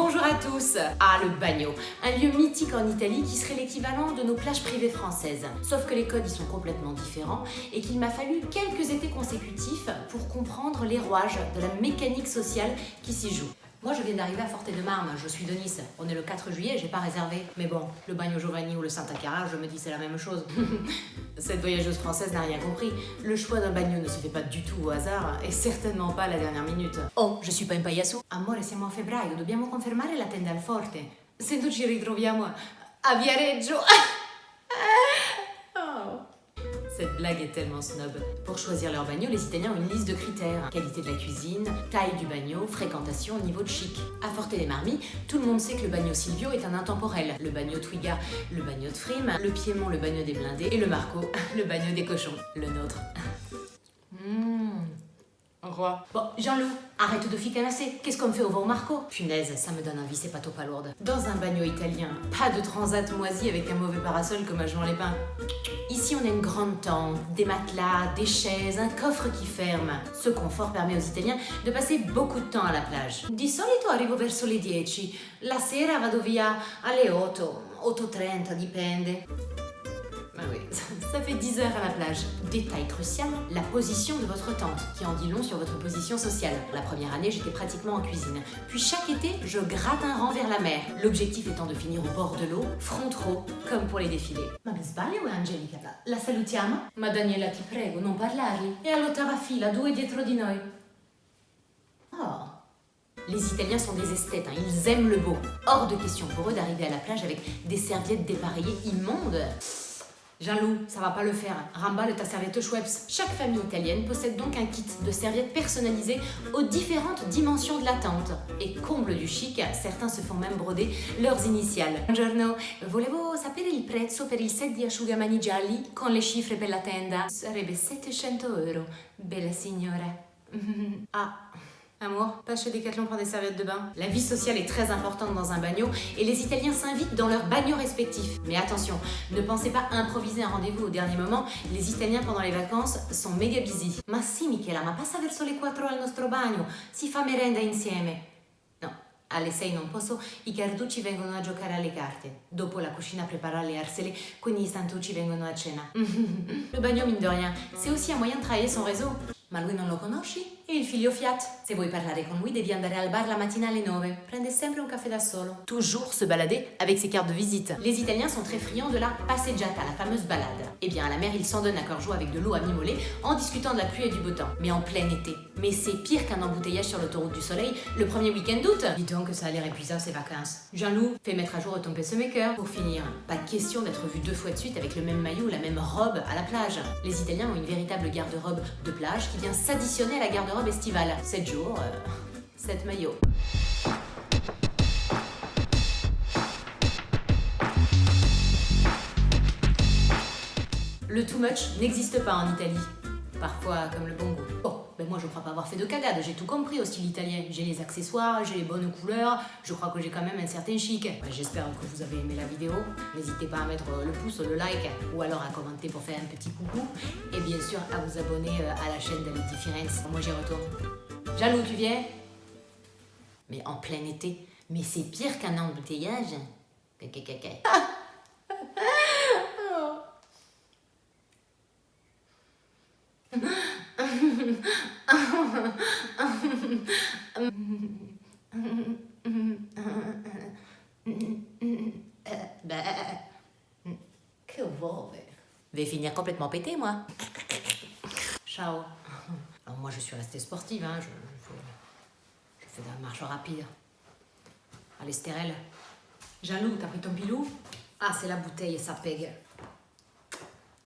Bonjour à tous. Ah, le bagno, un lieu mythique en Italie qui serait l'équivalent de nos plages privées françaises. Sauf que les codes y sont complètement différents et qu'il m'a fallu quelques étés consécutifs pour comprendre les rouages de la mécanique sociale qui s'y joue. Moi, je viens d'arriver à Forte de Marme, je suis de Nice. On est le 4 juillet, j'ai pas réservé. Mais bon, le Bagno Giovanni ou le Santa Chiara, je me dis c'est la même chose. Cette voyageuse française n'a rien compris. Le choix d'un bagno ne se fait pas du tout au hasard, et certainement pas à la dernière minute. Oh, je suis pas un pagliasso. Amore, siamo a febbraio, dobbiamo confermare la tenda al forte. Se non ci ritroviamo a Viareggio. Oh. Cette blague est tellement snob. Pour choisir leur bagno, les Italiens ont une liste de critères. Qualité de la cuisine, taille du bagno, fréquentation, niveau de chic. À Forte dei Marmi, tout le monde sait que le bagno Silvio est un intemporel. Le bagno Twiga, le bagno de Frime, le Piémont, le bagno des blindés, et le Marco, le bagno des cochons. Le nôtre. Roi. Bon, Jean-Loup, arrête de ficanasser. Qu'est-ce qu'on fait au vent au Marco? Punaise, ça me donne envie, c'est pas trop palourde. Dans un bagno italien, pas de transat moisi avec un mauvais parasol comme à Jean-Lépin. Ici, on a une grande tente, des matelas, des chaises, un coffre qui ferme. Ce confort permet aux Italiens de passer beaucoup de temps à la plage. Di solito arrivo verso le 10. La sera vado via alle 8, 8:30, dipende. Ah oui, ça fait 10 heures à la plage. Détail crucial, la position de votre tente, qui en dit long sur votre position sociale. La première année, j'étais pratiquement en cuisine. Puis chaque été, je gratte un rang vers la mer. L'objectif étant de finir au bord de l'eau, front row, comme pour les défilés. Ma mi sbaglio, Angelica? La salutiamo? Ma Daniela, ti prego, non parlargli. E all'ottava fila, 2 dietro di noi. Oh. Les Italiens sont des esthètes, hein. Ils aiment le beau. Hors de question pour eux d'arriver à la plage avec des serviettes dépareillées immondes. Jean-Loup, ça va pas le faire. Remballe ta serviette Schweppes. Chaque famille italienne possède donc un kit de serviettes personnalisées aux différentes dimensions de la tente. Et comble du chic, certains se font même broder leurs initiales. Buongiorno, volevo sapere il prezzo per il set di asciugamani gialli con le cifre per la tenda. Sarebbe 700 €. Bella signora. Ah. Amour, passe chez Decathlon prendre des serviettes de bain. La vie sociale est très importante dans un bagno et les Italiens s'invitent dans leurs bagnos respectifs. Mais attention, ne pensez pas improviser un rendez-vous au dernier moment. Les Italiens pendant les vacances sont méga busy. Ma sì, Michela, ma passa verso le 4 al nostro bagno. Si fa merenda insieme. No, alle 6 non posso. I carducci vengono a giocare alle carte. Dopo la cucina prepara le arsele, quindi i santucci vengono a cena. Le bagno, mine de rien, c'est aussi un moyen de travailler son réseau. Ma lui non lo conosci? E il figlio Fiat. Se vuoi parlare con lui, devi andare al bar la mattina alle 9. Prende sempre un caffè da solo. Toujours se balader avec ses cartes de visite. Les Italiens sont très friands de la passeggiata, la fameuse balade. Eh bien, à la mer, ils s'en donnent à cœur joie avec de l'eau à mi-mollet en discutant de la pluie et du beau temps. Mais en plein été. Mais c'est pire qu'un embouteillage sur l'autoroute du soleil le premier week-end d'août. Dis donc que ça a l'air épuisant ces vacances. Jean-Loup, fais mettre à jour ton pacemaker. Pour finir, pas de question d'être vu 2 fois de suite avec le même maillot ou la même robe à la plage. Les Italiens ont une véritable garde-robe de plage qui vient s'additionner à la garde-robe estivale. 7 jours, 7 maillots. Le too much n'existe pas en Italie. Parfois comme le bon goût. Bon, ben moi je crois pas avoir fait de cagade, j'ai tout compris au style italien. J'ai les accessoires, j'ai les bonnes couleurs, je crois que j'ai quand même un certain chic. Ouais, j'espère que vous avez aimé la vidéo. N'hésitez pas à mettre le pouce, le like, ou alors à commenter pour faire un petit coucou. Et bien sûr à vous abonner à la chaîne d'Ale Differenze. Moi j'y retourne. Jaloux, tu viens? Mais en plein été. Mais c'est pire qu'un embouteillage. Que volve. Je vais finir complètement pété, moi. Ciao. Alors moi, je suis restée sportive, hein. Je fais de la marche rapide. À l'estérel. Jaloux, t'as pris ton pilou? Ah, c'est la bouteille, ça pègue.